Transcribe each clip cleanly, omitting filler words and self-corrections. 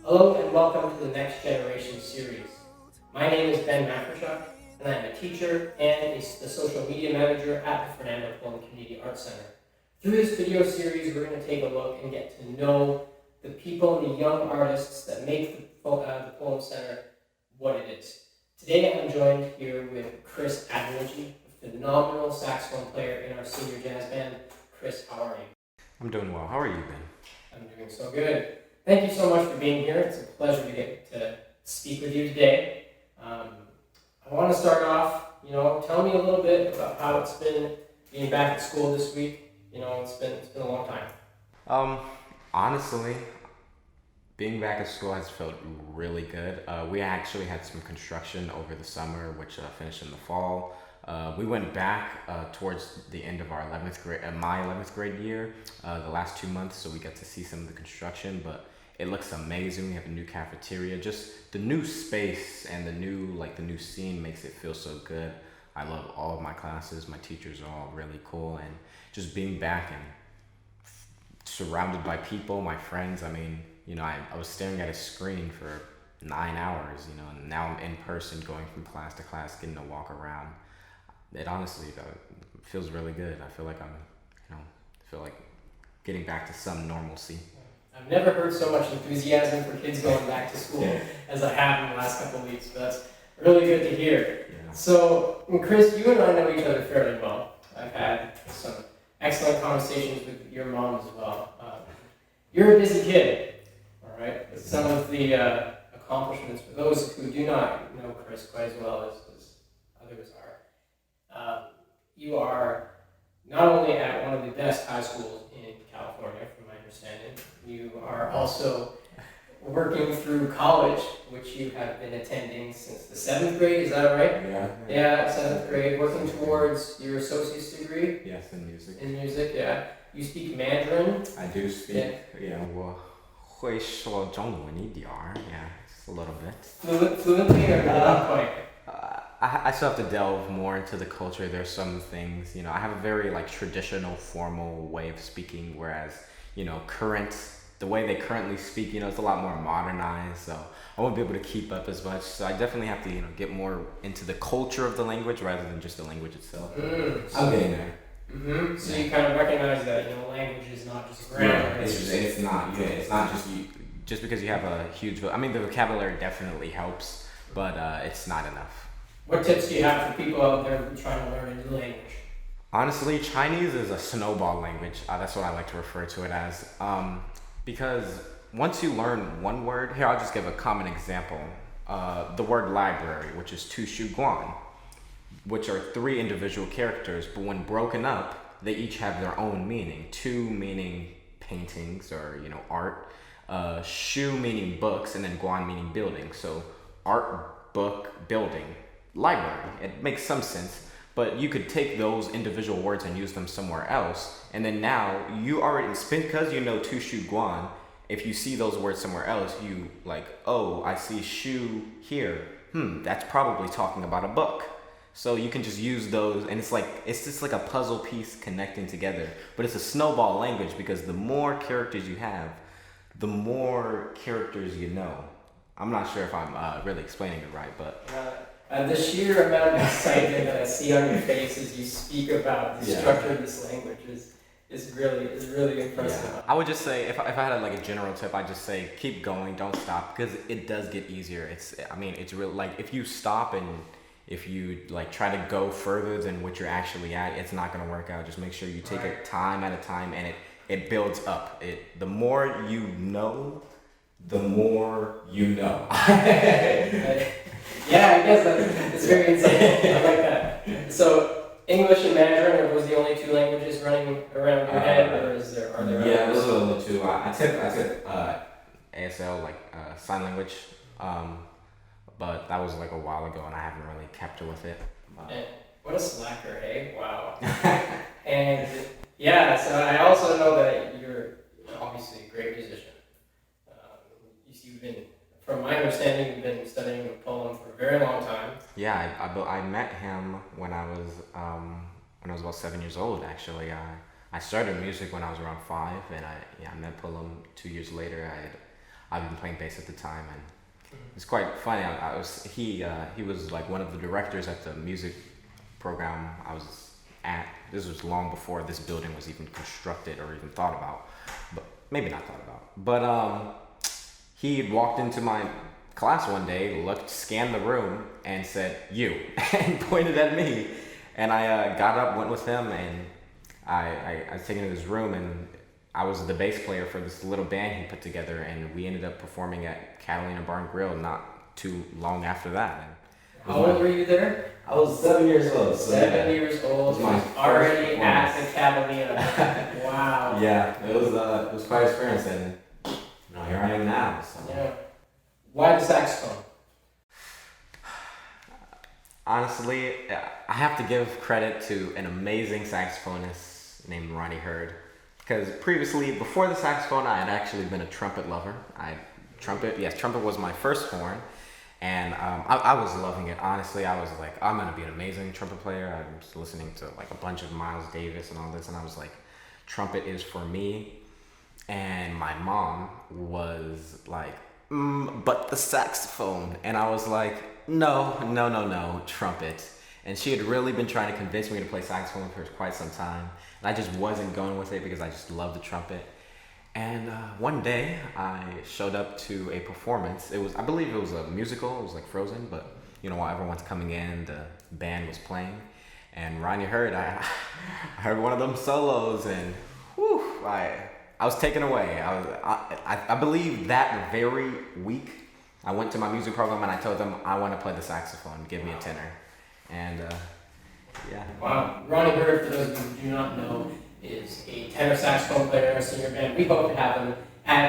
Hello and welcome to the Next Generation series. My name is Ben Mafreshuk, and I'm a teacher and the social media manager at the Fernando Poem Community Arts Center. Through this video series, we're going to take a look and get to know the people and the young artists that make the Poem Center what it is. Today I'm joined here with Chris Adamiji, a phenomenal saxophone player in our senior jazz band. Chris, how are you? I'm doing well. How are you, Ben? I'm doing so good. Thank you so much for being here. It's a pleasure to get to speak with you today. I want to start off, tell me a little bit about how it's been being back at school this week. It's been a long time. Honestly, being back at school has felt really good. We actually had some construction over the summer, which finished in the fall. We went back towards the end of our 11th grade, my 11th grade year, the last 2 months, so we got to see some of the construction, but it looks amazing. We have a new cafeteria. Just the new space and the new scene makes it feel so good. I love all of my classes. My teachers are all really cool, and just being back and surrounded by people, my friends. I was staring at a screen for 9 hours, and now I'm in person going from class to class, getting to walk around. It honestly feels really good. I feel like I'm getting back to some normalcy. I've never heard so much enthusiasm for kids going back to school as I have in the last couple of weeks, but that's really good to hear. Yeah. So, Chris, you and I know each other fairly well. I've had some excellent conversations with your mom as well. You're a busy kid, all right? With some of the accomplishments, for those who do not know Chris quite as well as others are, you are not only at one of the best high schools in California, from my understanding, you are also working through college, which you have been attending since the 7th grade, is that right? Yeah, 7th grade, working towards your associate's degree? Yes, in music. In music, yeah. You speak Mandarin? I do speak, 我会说中文一点儿, yeah, just a little bit. Fluently or not quite? I still have to delve more into the culture. There's some things, I have a very traditional, formal way of speaking, whereas, the way they currently speak, it's a lot more modernized, so I won't be able to keep up as much. So I definitely have to, get more into the culture of the language rather than just the language itself. I'm getting there. Mm-hmm. So you kind of recognize that, language is not just grammar. Yeah, it's not just you. Just because you have a huge, the vocabulary definitely helps, but it's not enough. What tips do you have for people out there who are trying to learn a new language? Honestly, Chinese is a snowball language. That's what I like to refer to it as. Because once you learn one word, here I'll just give a common example. The word library, which is tu shu guan, which are 3 individual characters, but when broken up, they each have their own meaning. Tu meaning paintings or art, shu meaning books, and then guan meaning building. So art, book, building, library. It makes some sense, but you could take those individual words and use them somewhere else, and then now you already, because you know tu shu guan, if you see those words somewhere else, you I see shu here, that's probably talking about a book. So you can just use those, and it's just like a puzzle piece connecting together. But it's a snowball language because the more characters you have, the more characters you know. I'm not sure if I'm really explaining it right, but the sheer amount of excitement that I see on your face as you speak about the structure of this language is really impressive. Yeah. I would just say, if I had a general tip, I'd just say keep going, don't stop, because it does get easier. It's real. If you stop and if you try to go further than what you're actually at, it's not going to work out. Just make sure you take it time at a time, and it builds up. The more you know, the more you know. Yeah, I guess that's very insightful. I like that. So English and Mandarin, are those the only 2 languages running around your head, or are there? Yeah, those are the only 2. I took ASL, sign language, but that was a while ago, and I haven't really kept with it. And what a slacker, hey? Wow. And yeah, so I also know that you're obviously a great musician. You've been, from my understanding, you've been studying the poem for a very long time. Yeah, I met him when I was about 7 years old. Actually, I started music when I was around 5, and I met Pullum 2 years later. I've been playing bass at the time, and it's quite funny. He was like one of the directors at the music program I was at. This was long before this building was even constructed or even thought about, but maybe not thought about. But he had walked into my class one day, scanned the room, and said, "You," and pointed at me. And I got up, went with him, and I was taken to his room, and I was the bass player for this little band he put together, and we ended up performing at Catalina Bar and Grill not too long after that. And how old were you there? I was 7 years old. So 7 years old. It was my Already first at the Catalina. Wow. yeah, it was quite an experience, and here I am now. So. Yeah. Why the saxophone? Honestly, I have to give credit to an amazing saxophonist named Ronnie Hurd. Because previously, before the saxophone, I had actually been a trumpet lover. Trumpet was my first horn. And I was loving it. Honestly, I was like, I'm going to be an amazing trumpet player. I was listening to like a bunch of Miles Davis and all this. And I was like, trumpet is for me. And my mom was like, but the saxophone. And I was like, no, trumpet. And she had really been trying to convince me to play saxophone for quite some time. And I just wasn't going with it because I just love the trumpet. And one day I showed up to a performance. I believe it was a musical. It was like Frozen, but while everyone's coming in, the band was playing. And Ronnie Hurd, I heard one of them solos, and whew, I was taken away. I believe that very week I went to my music program and I told them I want to play the saxophone. Give me a tenor. And yeah. Wow. Ronnie Hurd, for those of you who do not know, is a tenor saxophone player in our senior band. We hope to have him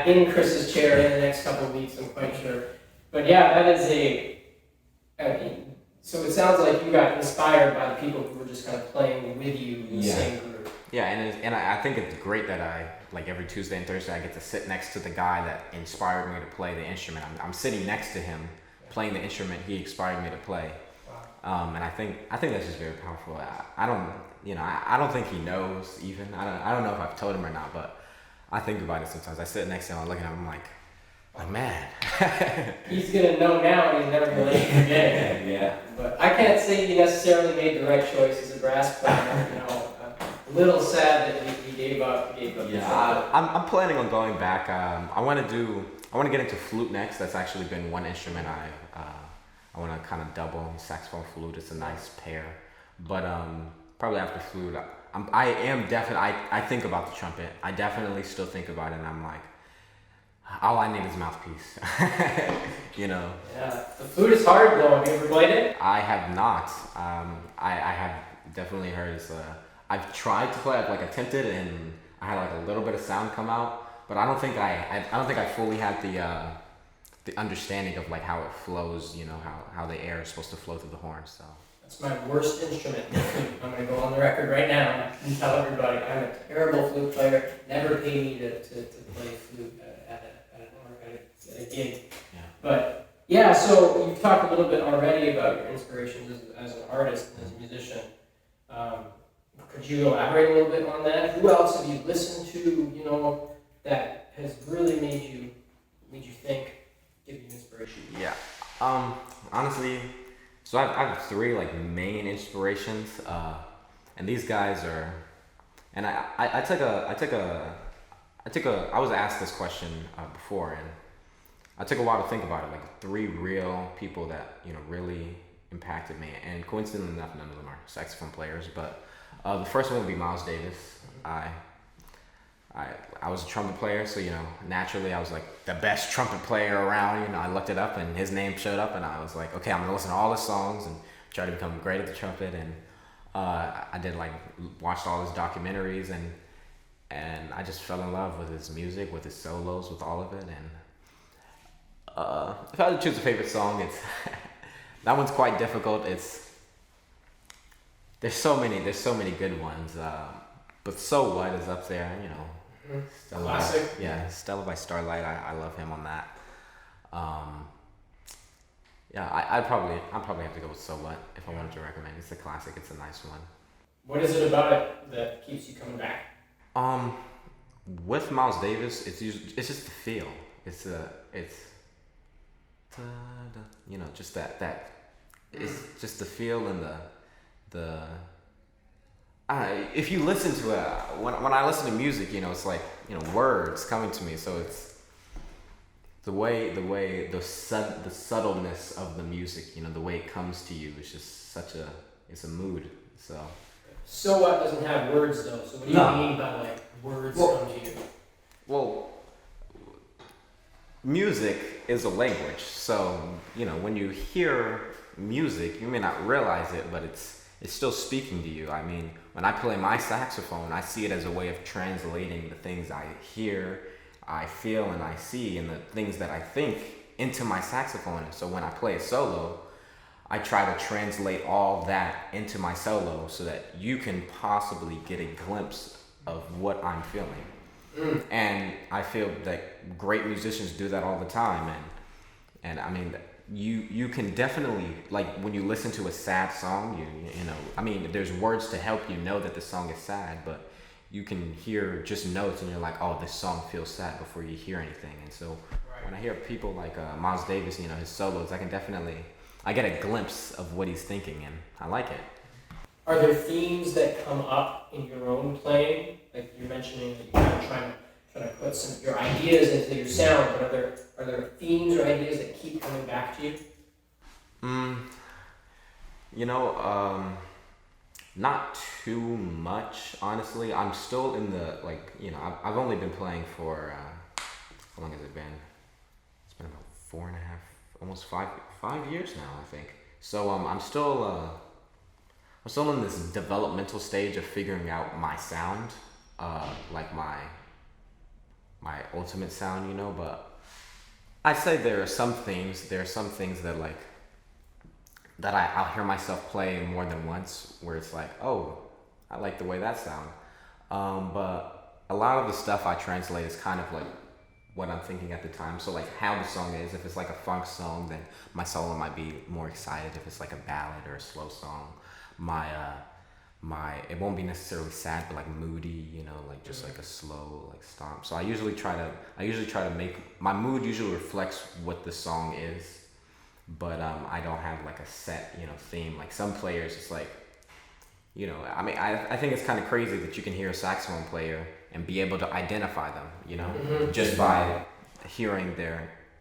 in Chris's chair in the next couple of weeks, I'm quite sure. But yeah, that is so it sounds like you got inspired by the people who were just kind of playing with you in the same group. Yeah, and I think it's great that every Tuesday and Thursday I get to sit next to the guy that inspired me to play the instrument. I'm sitting next to him playing the instrument he inspired me to play. And I think that's just very powerful. I don't think he knows even. I don't know if I've told him or not, but I think about it sometimes. I sit next to him, I look at him, I'm like man. He's gonna know now, and he's never gonna let you forget. Yeah. But I can't say he necessarily made the right choice as a brass player. A little sad that he gave up. Yeah, I'm planning on going back. I want to get into flute next. That's actually been one instrument I want to kind of double saxophone flute. It's a nice pair, but probably after flute, I think about the trumpet. I definitely still think about it, and I'm like, all I need is a mouthpiece. Yeah, the flute is hard though. Have you ever played it? I have not. I have definitely heard. I've tried to play. I've attempted, and I had a little bit of sound come out, but I don't think I fully had the understanding of how it flows. How the air is supposed to flow through the horn. So that's my worst instrument. I'm gonna go on the record right now and tell everybody I'm a terrible flute player. Never pay me to play flute at a gig. Yeah. But yeah, so you've talked a little bit already about your inspirations as an artist and as a musician. Could you elaborate a little bit on that? Who else have you listened to, that has really made you think, give you inspiration? Yeah. Honestly, so I have three main inspirations, and these guys are, and I was asked this question before, and I took a while to think about it. Three real people that really impacted me, and coincidentally enough, none of them are saxophone players, but. The first one would be Miles Davis. I was a trumpet player, so naturally I was the best trumpet player around. I looked it up and his name showed up, and I was like, okay, I'm gonna listen to all his songs and try to become great at the trumpet. And I did watched all his documentaries, and I just fell in love with his music, with his solos, with all of it. And if I had to choose a favorite song, it's that one's quite difficult. There's so many good ones, but So What is up there, Stella. Classic. Stella by Starlight. I love him on that. I'd probably have to go with So What if I wanted to recommend. It's a classic. It's a nice one. What is it about it that keeps you coming back? With Miles Davis, it's just the feel. it's you know, just that it's just the feel and the if you listen to it, when I listen to music, you know, it's like, you know, words coming to me. So it's the subtleness of the music, you know, the way it comes to you. It's just it's a mood. So what doesn't have words though? So what do you mean by like words come to you? Well, music is a language. So, you know, when you hear music, you may not realize it, but it's still speaking to you. I mean, when I play my saxophone, I see it as a way of translating the things I hear, I feel, and I see, and the things that I think into my saxophone. So when I play a solo, I try to translate all that into my solo so that you can possibly get a glimpse of what I'm feeling. And I feel that great musicians do that all the time. And I mean, you can definitely, like, when you listen to a sad song, you know, I mean, there's words to help you know that the song is sad, but you can hear just notes and you're like, oh, this song feels sad before you hear anything. And so when I hear people like Miles Davis, you know, his solos, I get a glimpse of what he's thinking, and I like it. Are there themes that come up in your own playing? Like you're mentioning that you're kind of trying to put some of your ideas into your sound, but are there themes or ideas that keep coming back to you? You know, not too much, honestly. I'm still in the, like, you know, I've only been playing for, how long has it been? It's been about 4.5, almost 5 years now, I think. So I'm still in this developmental stage of figuring out my sound, like my ultimate sound, you know. But I say there are some things that like that I'll hear myself play more than once, where it's like, oh, I like the way that sound. But a lot of the stuff I translate is kind of like what I'm thinking at the time. So like how the song is. If it's like a funk song, then my solo might be more excited. If it's like a ballad or a slow song, it won't be necessarily sad, but like moody, you know, like just like a slow like stomp. So I usually try to make my mood usually reflects what the song is, but I don't have like a set, you know, theme. Like some players, it's like, you know, I mean, I think it's kind of crazy that you can hear a saxophone player and be able to identify them, you know, just by hearing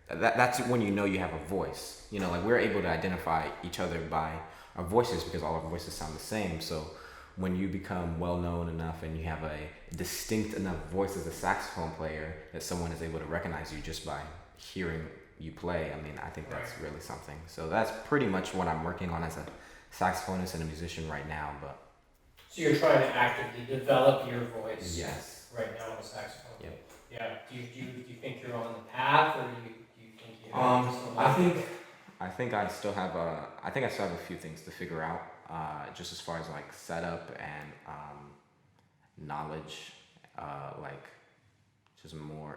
that's when you know you have a voice. You know, like we're able to identify each other by our voices because all our voices sound the same. So when you become well known enough and you have a distinct enough voice as a saxophone player that someone is able to recognize you just by hearing you play, I mean, I think that's really something. So that's pretty much what I'm working on as a saxophonist and a musician right now. But so you're trying to actively develop your voice. Yes. Right now on the saxophone. Yep. Yeah. Do you think you're on the path, or do you think you have I think I still have a few things to figure out, just as far as like setup and knowledge, like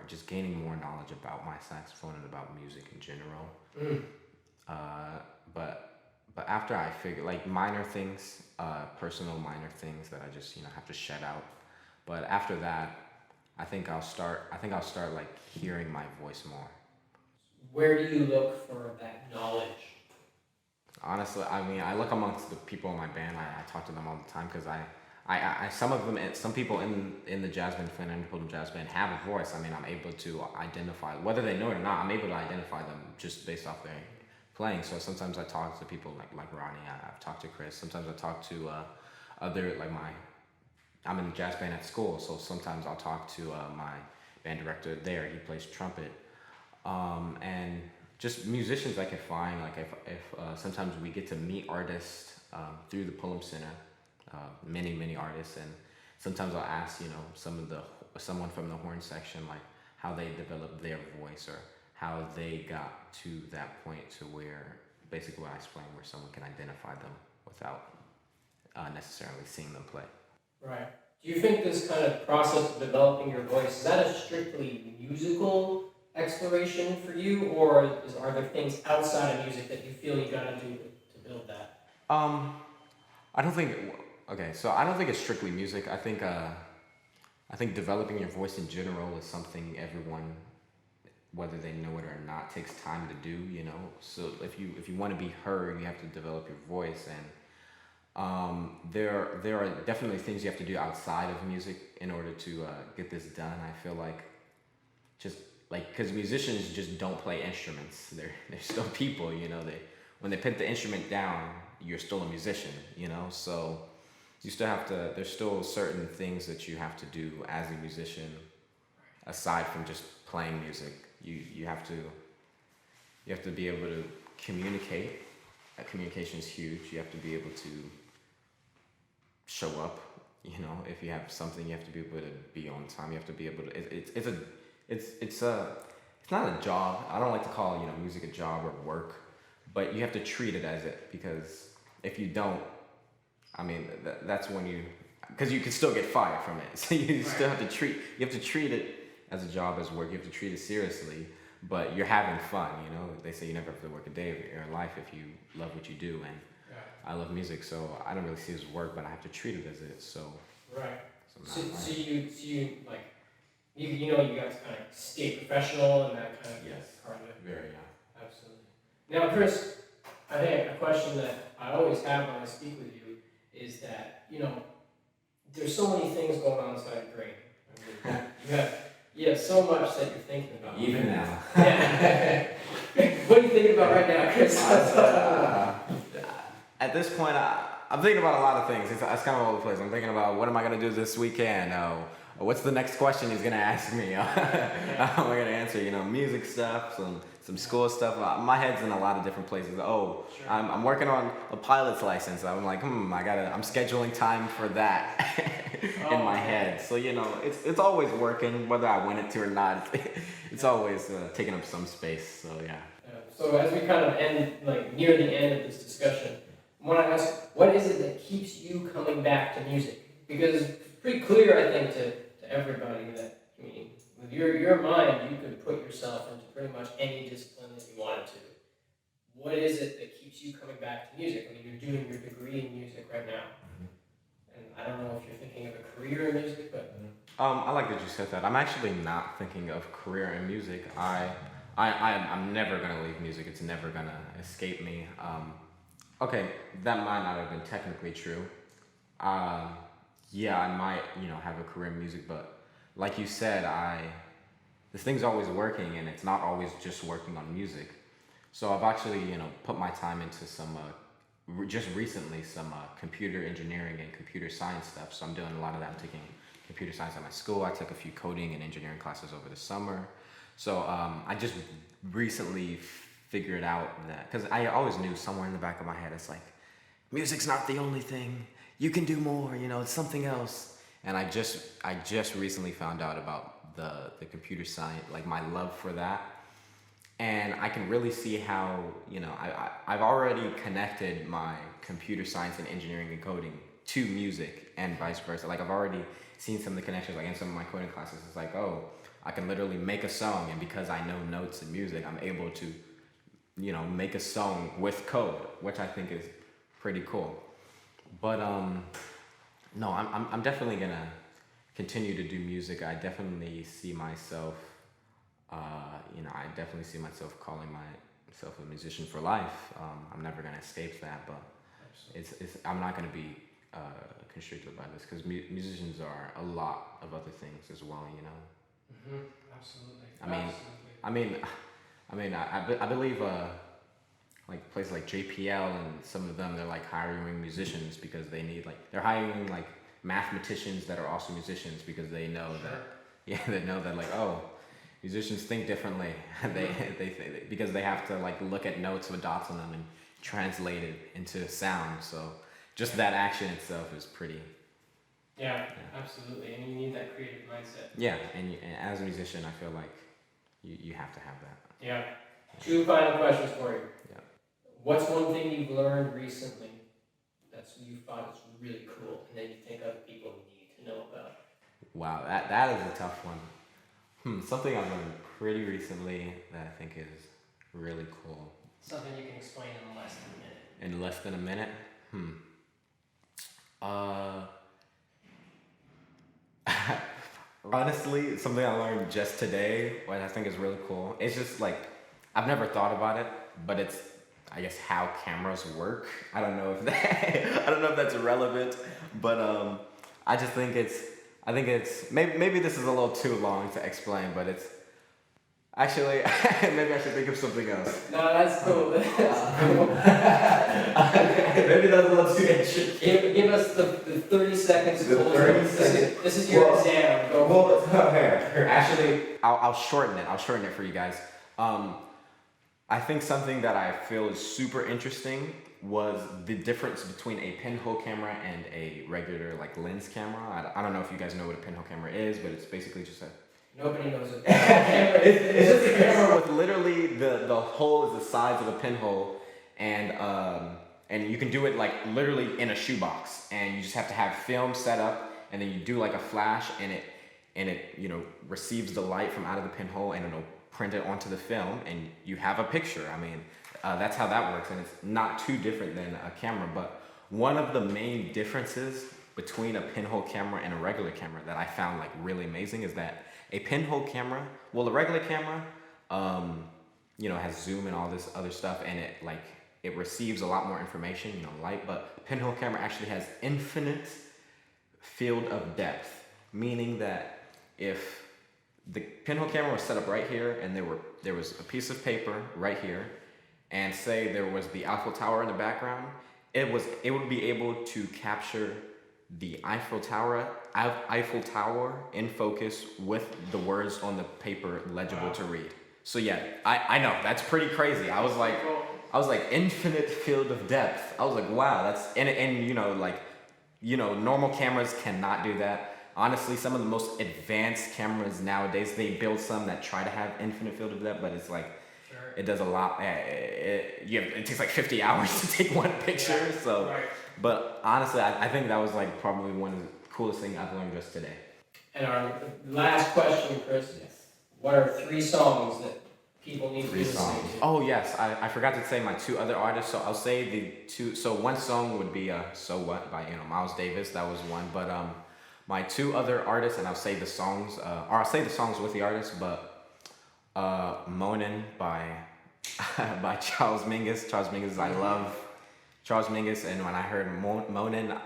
just gaining more knowledge about my saxophone and about music in general. But after I figure, like, minor things, personal minor things that I just, you know, have to shed out. But after that, I think I'll start like hearing my voice more. Where do you look for that knowledge? Honestly, I mean, I look amongst the people in my band. I talk to them all the time because some people in the jazz band, Fernando Jazz Band, have a voice. I mean, I'm able to identify, whether they know it or not, I'm able to identify them just based off their playing. So sometimes I talk to people like Ronnie. I've talked to Chris. Sometimes I talk to other, like I'm in the jazz band at school, so sometimes I'll talk to my band director there. He plays trumpet, and just musicians I can find. Like if sometimes we get to meet artists through the Pullum Center, many artists, and sometimes I'll ask, you know, someone from the horn section, like how they developed their voice or how they got to that point to where basically what I explained, where someone can identify them without necessarily seeing them play. Right. Do you think this kind of process of developing your voice, is that a strictly musical exploration for you, or are there things outside of music that you feel you gotta do to build that? I don't think it's strictly music. I think developing your voice in general is something everyone whether they know it or not takes time to do, you know. So if you want to be heard, you have to develop your voice, and there are definitely things you have to do outside of music in order to get this done. I feel like just like because musicians just don't play instruments. They're still people, you know. They when they put the instrument down, you're still a musician, you know. So you still have to. There's still certain things that you have to do as a musician, aside from just playing music. You have to be able to communicate. Communication is huge. You have to be able to show up. You know, if you have something, you have to be able to be on time. You have to be able to. It's not a job. I don't like to call music a job or work, but you have to treat it as it, because if you don't, I mean that's when because you can still get fired from it. So you still have to treat it as a job, as work. You have to treat it seriously, but you're having fun. You know, they say you never have to work a day of your life if you love what you do, and I love music, so I don't really see it as work, but I have to treat it as it. So right. So you like. You got to kind of stay professional and that kind of part of it. Very, Absolutely. Now, Chris, I think a question that I always have when I speak with you is that, there's so many things going on inside your brain. I mean, you have so much that you're thinking about. Even now. Yeah. What are you thinking about right now, Chris? At this point, I'm thinking about a lot of things. It's kind of all over the place. I'm thinking about what am I going to do this weekend? What's the next question he's gonna ask me? How am I gonna answer? Music stuff, some school stuff. My head's in a lot of different places. Sure. I'm working on a pilot's license. I'm like, I'm scheduling time for that in my head. So it's always working, whether I want it to or not. It's always taking up some space. So yeah. So as we kind of end, near the end of this discussion, I want to ask, what is it that keeps you coming back to music? Because it's pretty clear, I think, to everybody that, with your mind, you could put yourself into pretty much any discipline that you wanted to. What is it that keeps you coming back to music? I mean, you're doing your degree in music right now. And I don't know if you're thinking of a career in music, but... I like that you said that. I'm actually not thinking of career in music. I'm never going to leave music. It's never going to escape me. Okay, that might not have been technically true. Yeah, I might, have a career in music, but like you said, this thing's always working, and it's not always just working on music. So I've actually, put my time into some, just recently, some computer engineering and computer science stuff. So I'm doing a lot of that. I'm taking computer science at my school. I took a few coding and engineering classes over the summer. So I just recently figured out that, because I always knew somewhere in the back of my head, it's like, music's not the only thing. You can do more, it's something else. And I just recently found out about the computer science, my love for that. And I can really see how, I've already connected my computer science and engineering and coding to music and vice versa. I've already seen some of the connections, in some of my coding classes. It's like, I can literally make a song, and because I know notes in music, I'm able to, make a song with code, which I think is pretty cool. But no, I'm definitely gonna continue to do music. I definitely see myself, I definitely see myself calling myself a musician for life. I'm never gonna escape that, but I'm not gonna be constricted by this, because musicians are a lot of other things as well. Mm-hmm. Absolutely. I believe. Places like JPL and some of them, they're hiring musicians because they need they're hiring mathematicians that are also musicians, because they know that musicians think differently. they because they have to look at notes with dots on them and translate it into sound. So just that action itself is pretty. Yeah, absolutely, and you need that creative mindset. Yeah, and as a musician, I feel like you have to have that. Yeah. 2 final questions for you. Yeah. What's one thing you've learned recently that you thought is really cool, and that you think other people need to know about? Wow, that is a tough one. Something I've learned pretty recently that I think is really cool. Something you can explain in less than a minute. In less than a minute? Honestly, something I learned just today, what I think is really cool. It's just like I've never thought about it, but it's I guess how cameras work. I don't know if that I don't know if that's relevant, but I just think it's maybe this is a little too long to explain, but it's actually maybe I should think of something else. No, that's cool. That's cool. Maybe that's a little too interesting. Give us the 30 seconds. The 30 seconds. This is your exam. Go for it. Okay. Actually, I'll shorten it. I'll shorten it for you guys. I think something that I feel is super interesting was the difference between a pinhole camera and a regular like lens camera. I don't know if you guys know what a pinhole camera is, but it's basically just a Nobody knows it. It's just a camera with literally the hole is the size of a pinhole, and you can do it like literally in a shoebox, and you just have to have film set up, and then you do like a flash, and it receives the light from out of the pinhole, and it'll print it onto the film, and you have a picture. I mean, that's how that works, and it's not too different than a camera. But one of the main differences between a pinhole camera and a regular camera that I found like really amazing is that a pinhole camera, well, a regular camera, has zoom and all this other stuff, and it receives a lot more information, light. But pinhole camera actually has infinite field of depth, meaning that if the pinhole camera was set up right here, and there was a piece of paper right here, and say there was the Eiffel Tower in the background, it would be able to capture the Eiffel Tower in focus with the words on the paper legible to read. So yeah, I know that's pretty crazy. I was like infinite field of depth. I was like, wow, that's and normal cameras cannot do that. Honestly, some of the most advanced cameras nowadays, they build some that try to have infinite field of depth, but it's like it does a lot. It takes like 50 hours to take one picture. Yeah, so, right. But honestly, I think that was like probably one of the coolest things I've learned just today. And our last question, Chris. Yes. What are 3 songs that people need to be listening to? Oh yes, I forgot to say my 2 other artists. So I'll say the 2. So one song would be "So What" by Miles Davis. That was one. But my 2 other artists, and I'll say the songs, or I'll say the songs with the artists. But "Moanin'" by by Charles Mingus. Charles Mingus, I love Charles Mingus, and when I heard "Moanin',"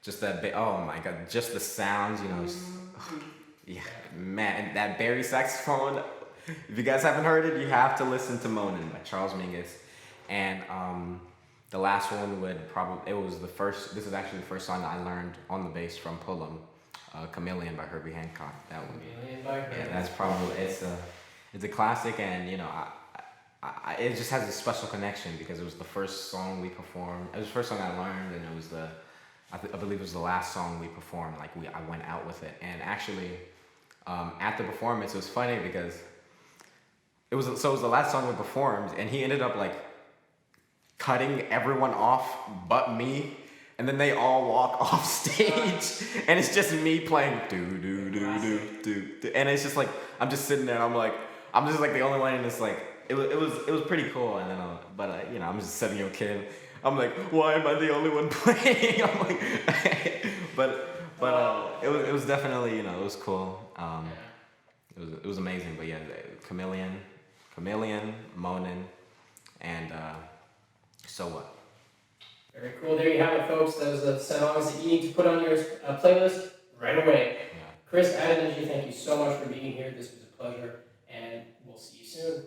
just oh my god, just the sounds, yeah, man, that Barry saxophone. If you guys haven't heard it, you have to listen to "Moanin'" by Charles Mingus. And the last one this is actually the first song I learned on the bass from Pullum, "Chameleon" by Herbie Hancock. That one. Chameleon by Herbie. Yeah, that's probably it's a classic, and it just has a special connection because it was the first song we performed. It was the first song I learned, and it was I believe it was the last song we performed. Like I went out with it, and actually, at the performance, it was funny because it was the last song we performed, and he ended up like cutting everyone off but me, and then they all walk off stage, and it's just me playing do do do do do, and it's just like I'm just sitting there, and I'm just like the only one, and it's like. It was pretty cool, and then I'm just a 7-year-old kid. I'm like, why am I the only one playing? I'm like, but it was definitely it was cool. It was amazing. But yeah, Chameleon, "Moanin'," and "So What." Very cool. There you have it, folks. Those are the songs that you need to put on your playlist right away. Yeah. Chris, Adenergy, thank you so much for being here. This was a pleasure, and we'll see you soon.